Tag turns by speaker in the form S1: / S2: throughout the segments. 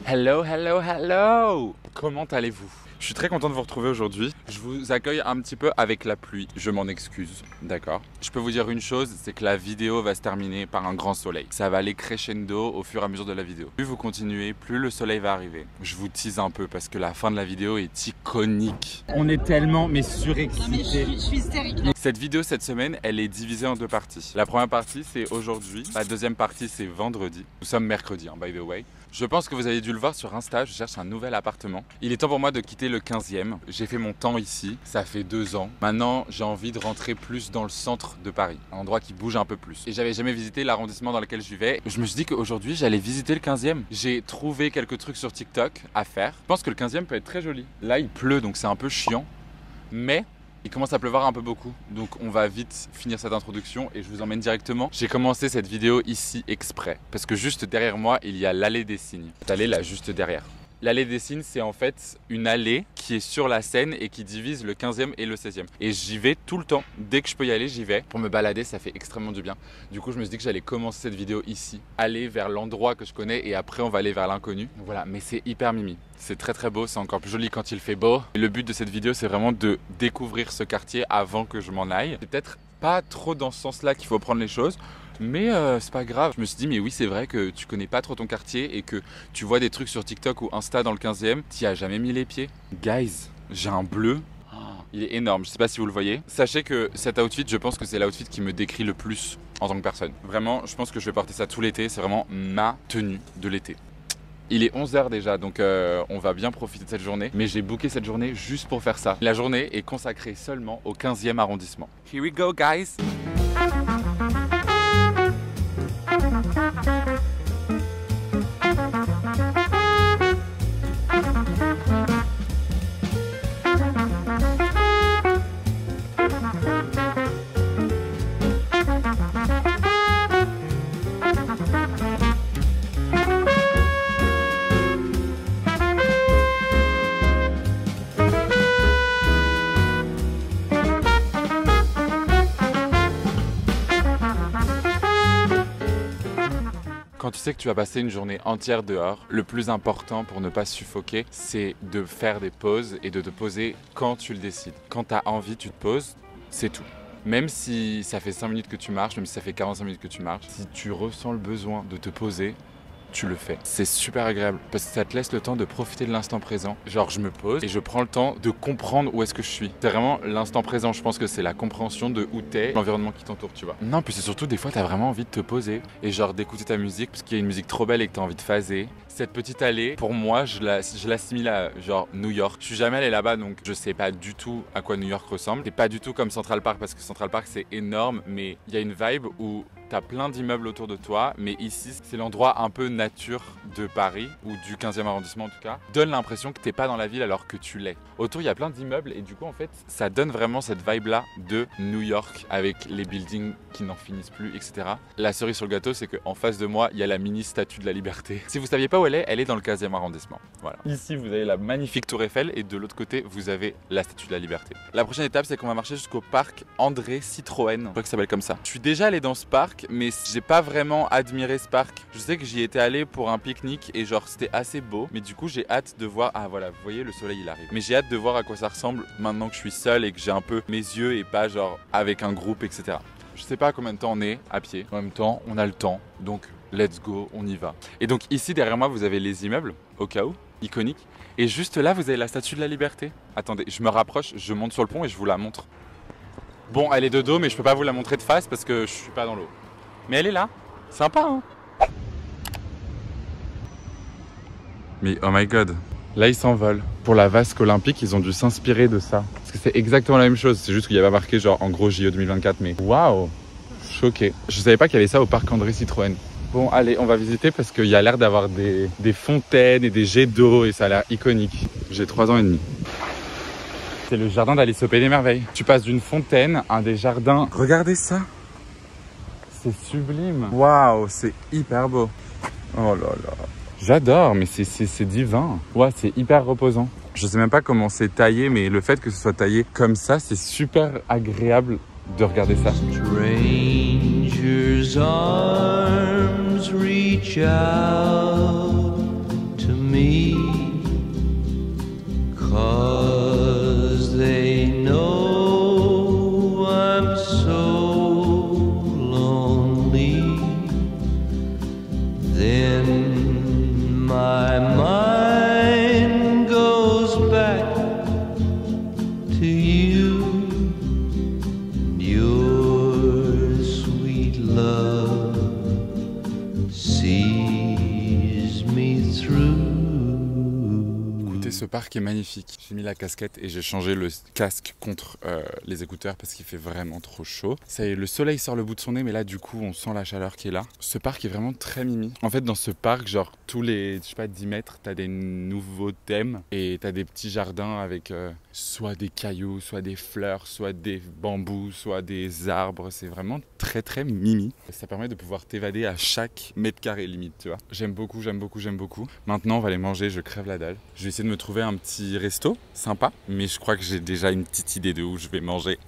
S1: Hello, hello, hello! Comment allez-vous? Je suis très content de vous retrouver aujourd'hui. Je vous accueille un petit peu avec la pluie, je m'en excuse, d'accord? Je peux vous dire une chose, c'est que la vidéo va se terminer par un grand soleil. Ça va aller crescendo au fur et à mesure de la vidéo. Plus vous continuez, plus le soleil va arriver. Je vous tease un peu parce que la fin de la vidéo est iconique. On est tellement surexcités.
S2: Je suis hystérique.
S1: Cette vidéo cette semaine, elle est divisée en deux parties. La première partie, c'est aujourd'hui. La deuxième partie, c'est vendredi. Nous sommes mercredi, by the way. Je pense que vous avez dû le voir sur Insta, je cherche un nouvel appartement. Il est temps pour moi de quitter le 15e. J'ai fait mon temps ici, ça fait 2 ans. Maintenant, j'ai envie de rentrer plus dans le centre de Paris, un endroit qui bouge un peu plus. Et j'avais jamais visité l'arrondissement dans lequel je vivais. Je me suis dit qu'aujourd'hui, j'allais visiter le 15e. J'ai trouvé quelques trucs sur TikTok à faire. Je pense que le 15e peut être très joli. Là, il pleut, donc c'est un peu chiant. Mais il commence à pleuvoir un peu beaucoup, donc on va vite finir cette introduction et je vous emmène directement. J'ai commencé cette vidéo ici exprès, parce que juste derrière moi, il y a l'allée des Cygnes. Cette allée là, juste derrière. L'allée des Cygnes, c'est en fait une allée qui est sur la Seine et qui divise le 15e et le 16e. Et j'y vais tout le temps. Dès que je peux y aller, j'y vais. Pour me balader, ça fait extrêmement du bien. Du coup, je me suis dit que j'allais commencer cette vidéo ici, aller vers l'endroit que je connais et après, on va aller vers l'inconnu. Voilà, mais c'est hyper mimi. C'est très très beau, c'est encore plus joli quand il fait beau. Et le but de cette vidéo, c'est vraiment de découvrir ce quartier avant que je m'en aille. C'est peut-être pas trop dans ce sens-là qu'il faut prendre les choses. Mais c'est pas grave. Je me suis dit, mais oui, c'est vrai que tu connais pas trop ton quartier et que tu vois des trucs sur TikTok ou Insta dans le 15e, t'y as jamais mis les pieds. Guys, j'ai un bleu. Il est énorme, je sais pas si vous le voyez. Sachez que cet outfit, je pense que c'est l'outfit qui me décrit le plus en tant que personne. Vraiment, je pense que je vais porter ça tout l'été. C'est vraiment ma tenue de l'été. Il est 11h déjà, donc on va bien profiter de cette journée. Mais j'ai booké cette journée juste pour faire ça. La journée est consacrée seulement au 15e arrondissement. Here we go, guys! Quand tu sais que tu vas passer une journée entière dehors, le plus important pour ne pas suffoquer, c'est de faire des pauses et de te poser quand tu le décides. Quand tu as envie, tu te poses, c'est tout. Même si ça fait 5 minutes que tu marches, même si ça fait 45 minutes que tu marches, si tu ressens le besoin de te poser, tu le fais. C'est super agréable parce que ça te laisse le temps de profiter de l'instant présent. Genre je me pose et je prends le temps de comprendre où est-ce que je suis. C'est vraiment l'instant présent, je pense que c'est la compréhension de où t'es, l'environnement qui t'entoure, tu vois. Non, puis c'est surtout des fois t'as vraiment envie de te poser et genre d'écouter ta musique parce qu'il y a une musique trop belle et que t'as envie de phaser. Cette petite allée, pour moi, je l'assimile à genre New York. Je suis jamais allé là-bas, donc je sais pas du tout à quoi New York ressemble. C'est pas du tout comme Central Park parce que Central Park c'est énorme, mais il y a une vibe où t'as plein d'immeubles autour de toi, mais ici c'est l'endroit un peu nature de Paris, ou du 15e arrondissement en tout cas, donne l'impression que t'es pas dans la ville alors que tu l'es. Autour il y a plein d'immeubles et du coup en fait ça donne vraiment cette vibe là de New York avec les buildings qui n'en finissent plus, etc. La cerise sur le gâteau c'est qu'en face de moi il y a la mini statue de la Liberté. Si vous saviez pas où elle est dans le 15e arrondissement. Voilà. Ici vous avez la magnifique tour Eiffel et de l'autre côté vous avez la statue de la Liberté. La prochaine étape c'est qu'on va marcher jusqu'au parc André Citroën, je crois que ça s'appelle comme ça. Je suis déjà allé dans ce parc mais j'ai pas vraiment admiré ce parc. Je sais que j'y étais allé pour un pique-nique et genre c'était assez beau, mais du coup j'ai hâte de voir, ah voilà vous voyez le soleil il arrive, mais j'ai hâte de voir à quoi ça ressemble maintenant que je suis seul et que j'ai un peu mes yeux et pas genre avec un groupe, etc. Je sais pas combien de temps on est à pied, en même temps on a le temps, donc let's go, on y va. Et donc ici derrière moi vous avez les immeubles, au cas où, iconiques, et juste là vous avez la statue de la Liberté. Attendez, je me rapproche, je monte sur le pont et je vous la montre. Bon elle est de dos mais je peux pas vous la montrer de face parce que je suis pas dans l'eau. Mais elle est là, sympa hein. Mais oh my god, là ils s'envolent. Pour la vasque olympique, ils ont dû s'inspirer de ça. Parce que c'est exactement la même chose, c'est juste qu'il y avait marqué genre en gros JO 2024, mais waouh, choqué. Je savais pas qu'il y avait ça au parc André Citroën. Bon allez, on va visiter parce qu'il y a l'air d'avoir des fontaines et des jets d'eau et ça a l'air iconique. J'ai 3 ans et demi. C'est le jardin d'Alice au Pays des Merveilles. Tu passes d'une fontaine à des jardins. Regardez ça. C'est sublime. Waouh, c'est hyper beau. Oh là là. J'adore, mais c'est divin. Ouais, c'est hyper reposant. Je sais même pas comment c'est taillé, mais le fait que ce soit taillé comme ça, c'est super agréable de regarder ça. Strangers are
S2: reach out to me, 'cause they know I'm so lonely. Then my mind goes back to you and your sweet love sees me through.
S1: Écoutez, ce parc est magnifique. J'ai mis la casquette et j'ai changé le casque contre les écouteurs parce qu'il fait vraiment trop chaud. Ça y est, le soleil sort le bout de son nez, mais là du coup on sent la chaleur qui est là. Ce parc est vraiment très mimi. En fait, dans ce parc, genre tous les, je sais pas, 10 mètres, t'as des nouveaux thèmes et t'as des petits jardins avec soit des cailloux, soit des fleurs, soit des bambous, soit des arbres. C'est vraiment très très mimi. Ça permet de pouvoir t'évader à chaque mètre carré limite, tu vois. J'aime beaucoup, j'aime beaucoup, j'aime beaucoup. Maintenant, on va aller manger, je crève la dalle. Je vais essayer de me trouver un petit resto sympa, mais je crois que j'ai déjà une petite idée de où je vais manger.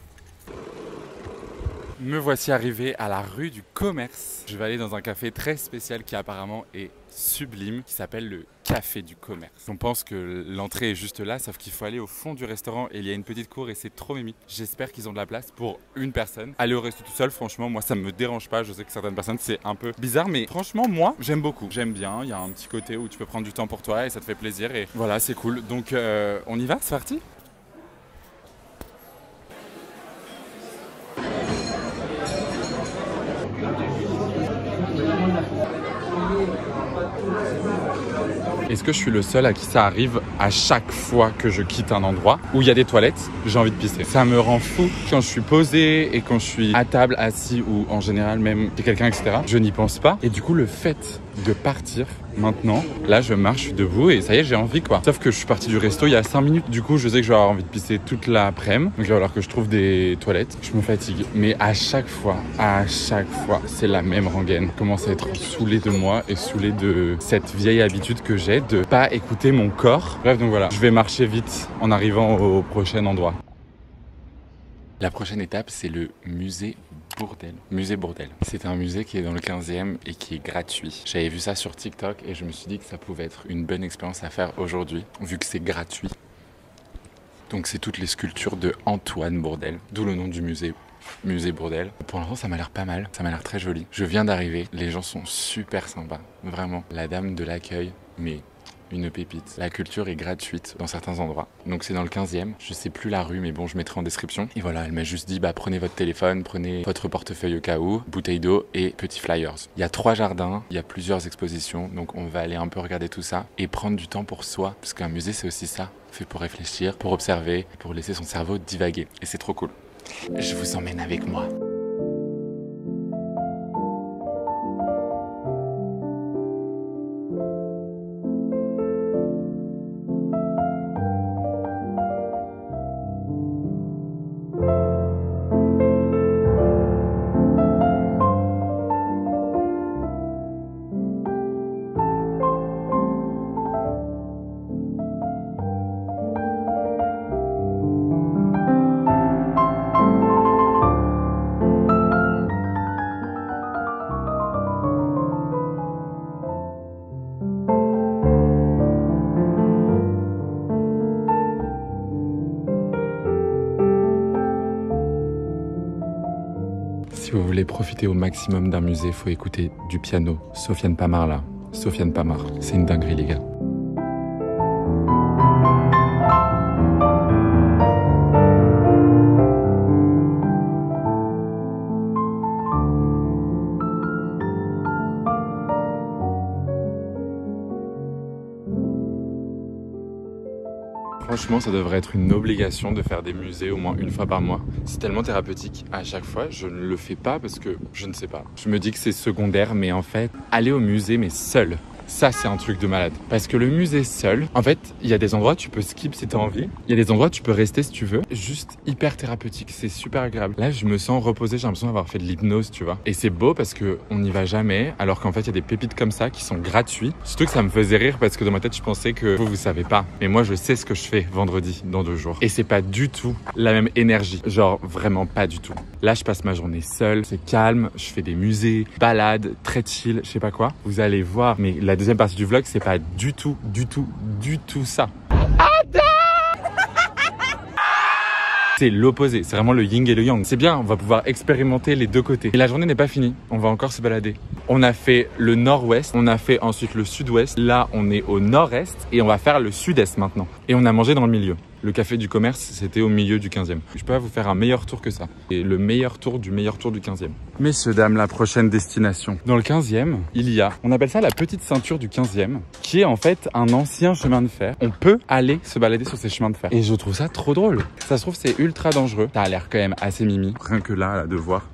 S1: Me voici arrivé à la rue du Commerce. Je vais aller dans un café très spécial qui apparemment est sublime, qui s'appelle le Café du Commerce. On pense que l'entrée est juste là, sauf qu'il faut aller au fond du restaurant et il y a une petite cour et c'est trop mimi. J'espère qu'ils ont de la place pour une personne. Aller au resto tout seul, franchement, moi ça me dérange pas. Je sais que certaines personnes c'est un peu bizarre, mais franchement, moi j'aime beaucoup. J'aime bien, il y a un petit côté où tu peux prendre du temps pour toi et ça te fait plaisir et voilà, c'est cool. Donc on y va, c'est parti ? Est-ce que je suis le seul à qui ça arrive à chaque fois que je quitte un endroit où il y a des toilettes, j'ai envie de pisser. Ça me rend fou quand je suis posé et quand je suis à table, assis ou en général même chez quelqu'un, etc. Je n'y pense pas. Et du coup, le fait de partir maintenant, là je marche, je suis debout et ça y est, j'ai envie quoi. Sauf que je suis parti du resto il y a 5 minutes. Du coup, je sais que je vais avoir envie de pisser toute l'après-midi. Donc il va falloir que je trouve des toilettes. Je me fatigue. Mais à chaque fois, c'est la même rengaine. Je commence à être saoulé de moi et saoulé de cette vieille habitude que j'ai de pas écouter mon corps. Bref, donc voilà, je vais marcher vite en arrivant au prochain endroit. La prochaine étape, c'est le musée Bourdelle. Musée Bourdelle. C'est un musée qui est dans le 15e et qui est gratuit. J'avais vu ça sur TikTok et je me suis dit que ça pouvait être une bonne expérience à faire aujourd'hui, vu que c'est gratuit. Donc c'est toutes les sculptures de Antoine Bourdelle, d'où le nom du musée. Musée Bourdelle. Pour l'instant, ça m'a l'air pas mal. Ça m'a l'air très joli. Je viens d'arriver. Les gens sont super sympas. Vraiment. La dame de l'accueil, mais une pépite. La culture est gratuite dans certains endroits. Donc c'est dans le 15e. Je sais plus la rue, mais bon, je mettrai en description. Et voilà, elle m'a juste dit, bah prenez votre téléphone, prenez votre portefeuille au cas où, bouteille d'eau et petits flyers. Il y a 3 jardins, il y a plusieurs expositions. Donc on va aller un peu regarder tout ça et prendre du temps pour soi. Parce qu'un musée, c'est aussi ça. Fait pour réfléchir, pour observer, pour laisser son cerveau divaguer. Et c'est trop cool. Je vous emmène avec moi. Si vous voulez profiter au maximum d'un musée, il faut écouter du piano. Sofiane Pamar là. Sofiane Pamar. C'est une dinguerie les gars. Franchement, ça devrait être une obligation de faire des musées au moins une fois par mois. C'est tellement thérapeutique. À chaque fois, je ne le fais pas parce que je ne sais pas. Je me dis que c'est secondaire, mais en fait, aller au musée, mais seul, Ça, c'est un truc de malade. Parce que le musée seul, en fait, il y a des endroits tu peux skip si t'as envie. Il y a des endroits tu peux rester si tu veux. Juste hyper thérapeutique, c'est super agréable. Là, je me sens reposé, j'ai l'impression d'avoir fait de l'hypnose, tu vois. Et c'est beau parce que on n'y va jamais, alors qu'en fait, il y a des pépites comme ça qui sont gratuits. Surtout que ça me faisait rire parce que dans ma tête, je pensais que vous savez pas. Mais moi, je sais ce que je fais vendredi, dans 2 jours. Et c'est pas du tout la même énergie. Genre, vraiment pas du tout. Là, je passe ma journée seule, c'est calme, je fais des musées, balades, très chill, je sais pas quoi. Vous allez voir, mais la deuxième partie du vlog, c'est pas du tout ça. C'est l'opposé, c'est vraiment le yin et le yang. C'est bien, on va pouvoir expérimenter les deux côtés. Et la journée n'est pas finie, on va encore se balader. On a fait le nord-ouest, on a fait ensuite le sud-ouest. Là, on est au nord-est et on va faire le sud-est maintenant. Et on a mangé dans le milieu. Le café du commerce, c'était au milieu du 15e. Je peux pas vous faire un meilleur tour que ça. Et le meilleur tour du 15e. Messieurs, dames, la prochaine destination. Dans le 15e, il y a, on appelle ça la petite ceinture du 15e, qui est en fait un ancien chemin de fer. On peut aller se balader sur ces chemins de fer. Et je trouve ça trop drôle. Ça se trouve, c'est ultra dangereux. Ça a l'air quand même assez mimi. Rien que là, de voir.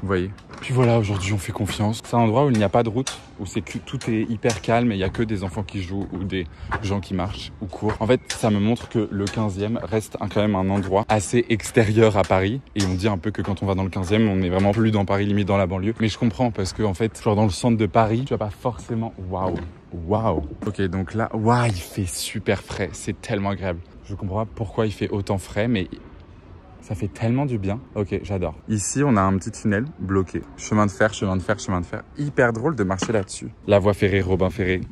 S1: Vous voyez. Puis voilà, aujourd'hui on fait confiance. C'est un endroit où il n'y a pas de route, où c'est que tout est hyper calme et il n'y a que des enfants qui jouent ou des gens qui marchent ou courent. En fait, ça me montre que le 15e reste quand même un endroit assez extérieur à Paris. Et on dit un peu que quand on va dans le 15e, on est vraiment plus dans Paris, limite dans la banlieue. Mais je comprends parce que en fait, genre dans le centre de Paris, tu vas pas forcément... Waouh. Ok, donc là, waouh, il fait super frais. C'est tellement agréable. Je comprends pas pourquoi il fait autant frais, mais... ça fait tellement du bien. Ok, j'adore. Ici, on a un petit tunnel bloqué. Chemin de fer. Hyper drôle de marcher là-dessus. La voie ferrée, Robin Ferré.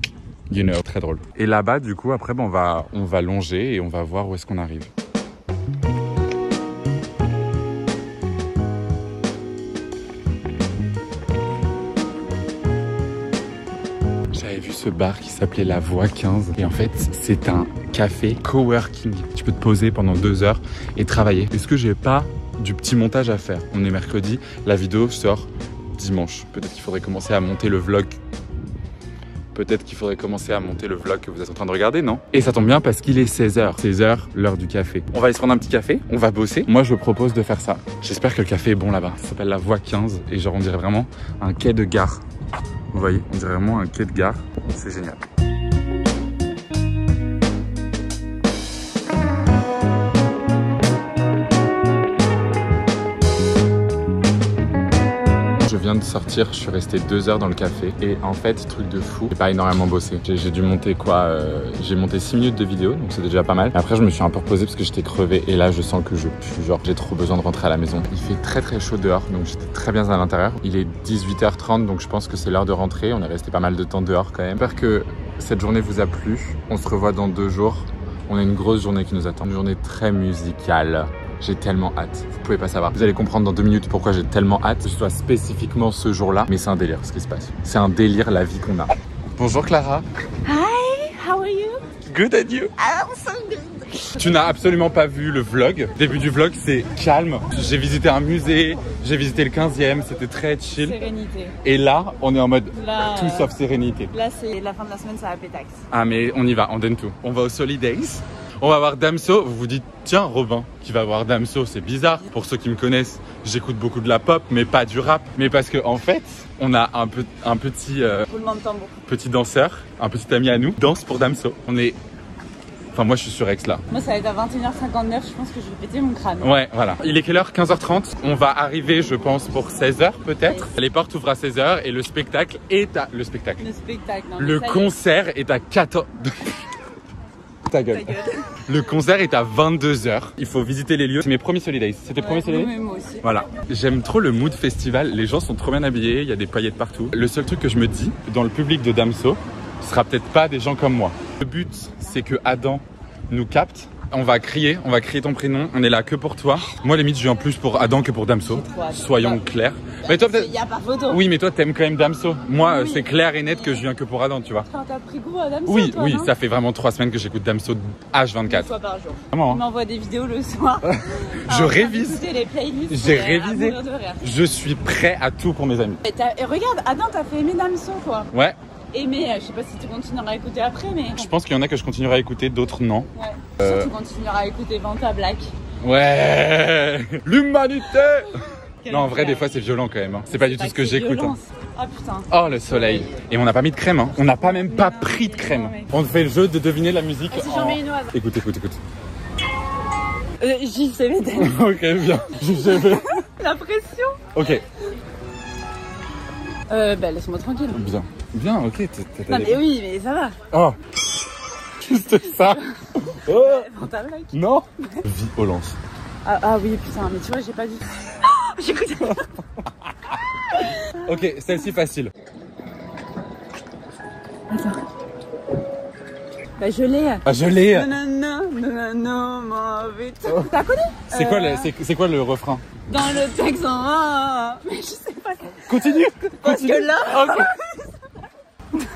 S1: You know, très drôle. Et là-bas, du coup, après, on va longer et on va voir où est-ce qu'on arrive. J'avais vu ce bar qui s'appelait La Voie 15. Et en fait, c'est un café coworking. Tu peux te poser pendant 2 heures et travailler. Est-ce que j'ai pas du petit montage à faire? On est mercredi, la vidéo sort dimanche. Peut-être qu'il faudrait commencer à monter le vlog. Que vous êtes en train de regarder, non? Et ça tombe bien parce qu'il est 16h. 16h, l'heure du café. On va aller se prendre un petit café, on va bosser. Moi, je propose de faire ça. J'espère que le café est bon là-bas. Ça s'appelle La Voie 15 et genre on dirait vraiment un quai de gare. Vous voyez, on dirait vraiment un quai de gare. C'est génial. Je viens de sortir, je suis resté 2 heures dans le café et en fait, truc de fou, j'ai pas énormément bossé. J'ai dû monter quoi j'ai monté 6 minutes de vidéo, donc c'est déjà pas mal. Après, je me suis un peu reposé parce que j'étais crevé et là, je sens que j'ai trop besoin de rentrer à la maison. Il fait très très chaud dehors, donc j'étais très bien à l'intérieur. Il est 18h30, donc je pense que c'est l'heure de rentrer. On est resté pas mal de temps dehors quand même. J'espère que cette journée vous a plu. On se revoit dans 2 jours. On a une grosse journée qui nous attend, une journée très musicale. J'ai tellement hâte, vous pouvez pas savoir. Vous allez comprendre dans 2 minutes pourquoi j'ai tellement hâte que ce soit spécifiquement ce jour-là. Mais c'est un délire ce qui se passe. C'est un délire la vie qu'on a. Bonjour Clara.
S3: Hi, how are you?
S1: Good and you?
S3: I'm so good.
S1: Tu n'as absolument pas vu le vlog. Début du vlog, c'est calme. J'ai visité un musée, j'ai visité le 15e, c'était très chill.
S3: Sérénité.
S1: Et là, on est en mode
S3: Là,
S1: tout sauf sérénité.
S3: Là, c'est la fin de la semaine, ça va pétaxe.
S1: Ah mais on y va, on donne tout. On va au Solidays. On va voir Damso. Vous vous dites, tiens, Robin, qui va voir Damso, c'est bizarre. Pour ceux qui me connaissent, j'écoute beaucoup de la pop, mais pas du rap. Mais parce que en fait, on a un petit
S3: Roulement de tambour.
S1: petit danseur, un petit ami à nous, danse pour Damso. Enfin, moi, je suis sur Aix là.
S3: Moi, ça va être à 21h59, je pense que je vais péter mon crâne.
S1: Ouais, voilà. Il est quelle heure? 15h30. On va arriver, je pense, pour 16h peut-être. Les portes ouvrent à 16h et le spectacle est à... Le spectacle.
S3: Non,
S1: Le concert est à 14... Ta gueule. Le concert est à 22h. Il faut visiter les lieux. C'est mes premiers Solidays. C'était tes premiers Solidays?
S3: Oui, moi aussi.
S1: Voilà. J'aime trop le mood festival. Les gens sont trop bien habillés. Il y a des paillettes partout. Le seul truc que je me dis, dans le public de Damso, ce sera peut-être pas des gens comme moi. Le but, c'est que Adam nous capte. On va crier ton prénom. On est là que pour toi. Moi, limite, je viens plus pour Adam que pour Damso. Soyons clairs. Mais toi, peut-être.
S3: Il n'y a pas photo.
S1: Oui, mais toi, t'aimes quand même Damso. Moi, c'est clair et net que je viens que pour Adam, tu vois.
S3: T'as pris goût à Damso?
S1: Oui,
S3: toi,
S1: oui,
S3: non?
S1: ça fait vraiment 3 semaines que j'écoute Damso H24.
S3: 1 fois par jour.
S1: Vraiment,
S3: Il
S1: hein.
S3: m'envoie des vidéos le soir.
S1: Je révise.
S3: Les playlists.
S1: J'ai révisé.
S3: À mourir de rire.
S1: Je suis prêt à tout pour mes amis.
S3: Et regarde, Adam, t'as fait aimer Damso, quoi.
S1: Ouais.
S3: Aimer, je sais pas si tu continueras à écouter après, mais.
S1: Je pense qu'il y en a que je continuerai à écouter, d'autres non.
S3: Ouais. Tu continueras à écouter Vanta Black.
S1: Ouais. L'humanité. Non, en vrai, des fois, c'est violent quand même. Hein. C'est pas du tout ce que j'écoute. Hein.
S3: Oh putain.
S1: Oh, le soleil. Et on n'a pas mis de crème. Hein. On n'a pas même pas pris de crème. On fait le jeu de deviner la musique.
S3: Si j'en mets une au hasard.
S1: Écoute, écoute, écoute.
S3: JCVD.
S1: Ok, bien. JCVD.
S3: La pression.
S1: Ok.
S3: Bah laisse-moi tranquille.
S1: Bien. Bien, ok.
S3: Non mais oui, mais ça va.
S1: Oh. Juste ça. Oh.
S3: Dans ta blague.
S1: Non. Violence.
S3: Ah oui, putain, mais tu vois, j'ai pas dit. J'écoute.
S1: Ok, celle-ci facile.
S3: Attends. Bah je l'ai.
S1: Ah, je l'ai.
S3: Non, mauvais. T'as connu?
S1: C'est quoi le refrain?
S3: Dans le texte en mais je sais pas.
S1: Continue.
S3: Parce que là.
S1: Okay.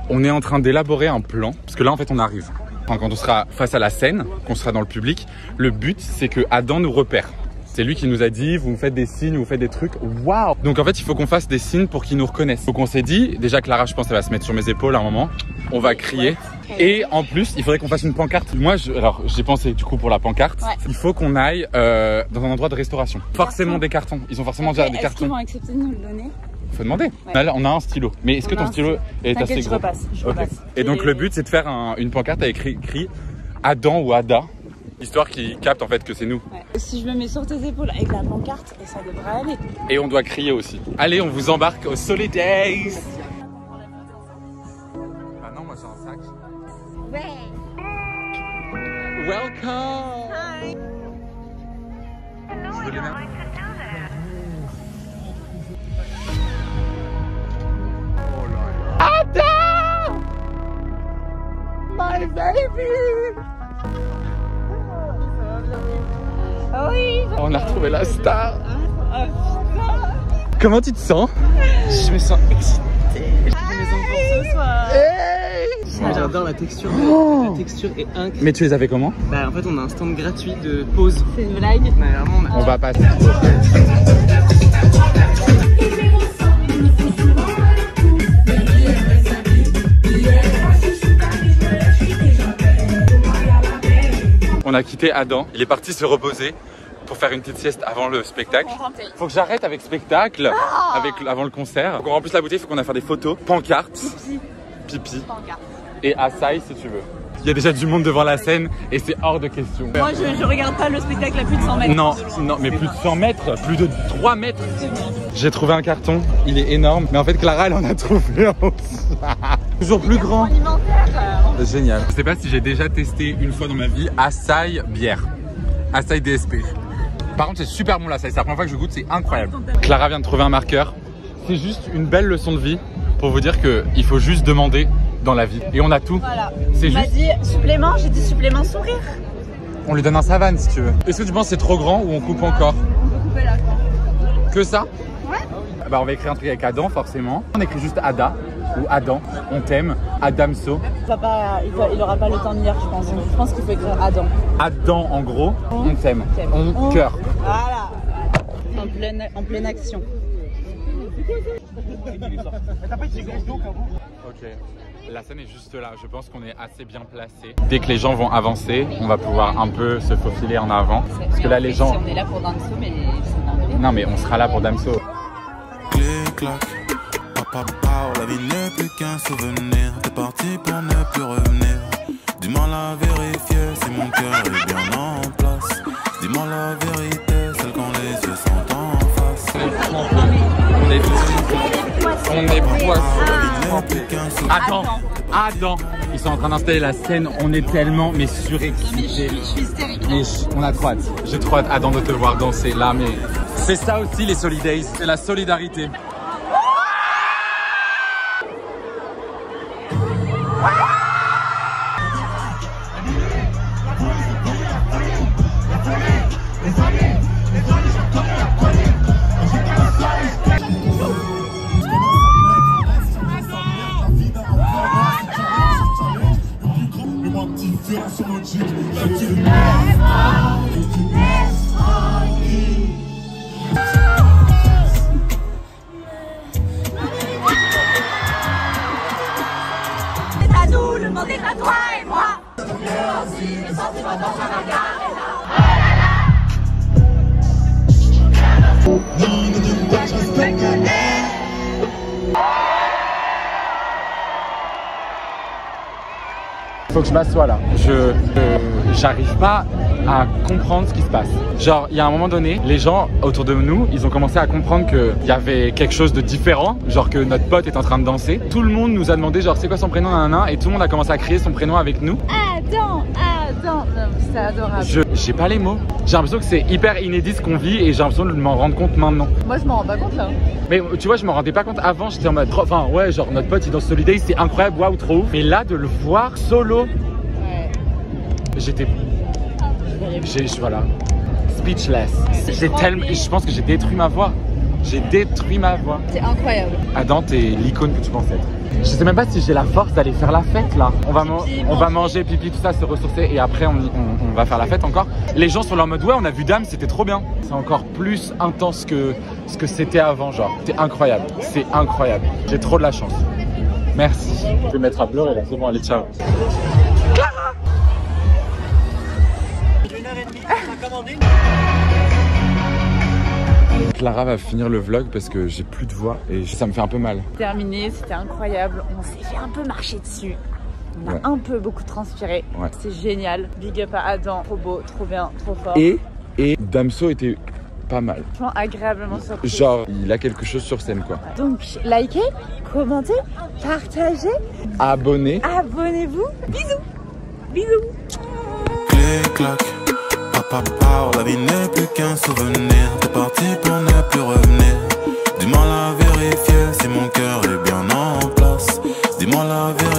S1: On est en train d'élaborer un plan, parce que là en fait on arrive. Quand on sera face à la scène, qu'on sera dans le public, le but c'est que Adam nous repère. C'est lui qui nous a dit, vous me faites des signes, vous faites des trucs, waouh. Donc en fait il faut qu'on fasse des signes pour qu'il nous reconnaisse. Donc on s'est dit, déjà Clara je pense elle va se mettre sur mes épaules à un moment, on va crier. Et en plus il faudrait qu'on fasse une pancarte. Moi alors j'ai pensé du coup pour la pancarte, il faut qu'on aille dans un endroit de restauration. Forcément des cartons, ils ont forcément déjà des cartons. Est-ce qu'ils
S3: vont accepter de nous le donner?
S1: Faut demander. Ouais. On a un stylo. Mais est-ce que ton stylo est assez gros?
S3: Je repasse.
S1: Et donc le but c'est de faire une pancarte avec écrit Adam ou Ada, histoire qu'ils captent en fait que c'est nous.
S3: Ouais. Si je me mets sur tes épaules avec la pancarte, ça devrait aller.
S1: Et on doit crier aussi. Allez, on vous embarque au Solidays. Ah non, moi j'ai un sac.
S4: Ouais.
S1: Welcome.
S4: Hi.
S1: Je veux les mêmes. Ada! My baby!
S3: Oui.
S1: On a retrouvé la star. Comment tu te sens?
S5: Je me sens excité.
S3: J'ai fait mes enfants ce soir.
S1: Hey!
S5: J'adore la texture. La texture est incroyable.
S1: Mais tu les avais comment?
S5: Bah en fait on a un stand gratuit de pause.
S3: C'est une blague.
S5: Mais vraiment,
S1: On va passer. On a quitté Adam, il est parti se reposer pour faire une petite sieste avant le spectacle. Faut que j'arrête avec spectacle, avant le concert. Faut qu'on remplisse la bouteille, faut qu'on aille faire des photos, pancartes, pipi et assailles si tu veux. Il y a déjà du monde devant la scène et c'est hors de question.
S3: Moi je regarde pas le spectacle à plus de 100 mètres.
S1: Non, non, mais plus de 100 mètres, plus de 3 mètres. J'ai trouvé un carton, il est énorme. Mais en fait Clara elle en a trouvé un aussi. Toujours plus grand. Génial. Je sais pas si j'ai déjà testé une fois dans ma vie Assailles bière. Assailles DSP. Par contre c'est super bon l'Assailles, c'est la première fois que je goûte, c'est incroyable. Clara vient de trouver un marqueur. C'est juste une belle leçon de vie pour vous dire qu'il faut juste demander dans la vie. Et on a tout.
S3: Voilà.
S1: C'est
S3: Il m'a
S1: juste...
S3: dit supplément, j'ai dit supplément sourire.
S1: On lui donne un savane si tu veux. Est-ce que tu penses que c'est trop grand ou on coupe encore?
S3: On peut couper là.
S1: Que ça?
S3: Ouais.
S1: Bah on va écrire un truc avec Adam forcément. On écrit juste Ada ou Adam, on t'aime, Adamso.
S3: Il aura pas le temps de lire je pense. Je pense qu'il faut écrire Adam.
S1: Adam en gros, on t'aime. On cœur.
S3: Voilà. En pleine action.
S1: Ok. La scène est juste là, je pense qu'on est assez bien placé. Dès que les gens vont avancer, on va pouvoir un peu se faufiler en avant. Parce que là les gens...
S3: Si on est là pour Damso, mais c'est dingue.
S1: Non mais on sera là pour Damso.
S6: Clic-clac, papa, la vie n'est plus qu'un souvenir. T'es parti pour ne plus revenir. Du mal à vérifier si mon cœur est bien en place. Dis-moi la vérité, celle quand les yeux sont en face.
S1: On est poissons. Adam, ils sont en train d'installer la scène, on est tellement surexcités.
S3: Je suis hystérique.
S1: Mais on a trop hâte. J'ai trop hâte Adam de te voir danser là, mais c'est ça aussi les Solidays, c'est la solidarité.
S3: C'est à nous, le monde est à toi et moi.
S1: Faut que je m'assoie là. J'arrive pas à comprendre ce qui se passe. Genre, il y a un moment donné, les gens autour de nous, ils ont commencé à comprendre qu'il y avait quelque chose de différent, genre que notre pote est en train de danser. Tout le monde nous a demandé genre c'est quoi son prénom, nanana, et tout le monde a commencé à crier son prénom avec nous.
S3: Adam, Adam, c'est adorable.
S1: J'ai pas les mots. J'ai l'impression que c'est hyper inédit ce qu'on vit et j'ai l'impression de m'en rendre compte maintenant.
S3: Moi je m'en rends pas compte là.
S1: Mais tu vois, je m'en rendais pas compte avant, j'étais en mode, enfin ouais, genre notre pote il danse Holiday, c'est incroyable, waouh, trop ouf. Mais là, de le voir solo,
S3: Ouais.
S1: j'étais, voilà, speechless. Je pense que j'ai détruit ma voix. J'ai détruit ma voix.
S3: C'est incroyable.
S1: Adam, t'es l'icône que tu penses être. Je sais même pas si j'ai la force d'aller faire la fête là. On va manger, pipi, tout ça, se ressourcer et après on va faire la fête encore. Les gens sont là en mode ouais, on a vu Dame, c'était trop bien. C'est encore plus intense que ce que c'était avant, genre. C'est incroyable, c'est incroyable. J'ai trop de la chance. Merci. Je vais mettre à pleurer là, c'est bon, allez, ciao. Clara va finir le vlog parce que j'ai plus de voix et ça me fait un peu mal.
S3: Terminé, c'était incroyable. On s'est fait un peu marcher dessus. On a
S1: Ouais.
S3: beaucoup transpiré.
S1: Ouais.
S3: C'est génial. Big up à Adam. Trop beau, trop bien, trop fort.
S1: Et Damso était pas mal.
S3: Franchement, agréablement surpris.
S1: Genre, il a quelque chose sur scène quoi.
S3: Donc, likez, commentez, partagez,
S1: Abonné.
S3: abonnez-vous. Bisous. Bisous.
S6: Clic, clac, papa, papa, la vie n'est plus qu'un souvenir. T'es parti pour ne plus revenir. Dis-moi la vérifier si mon cœur est bien en place. Dis-moi la vérité.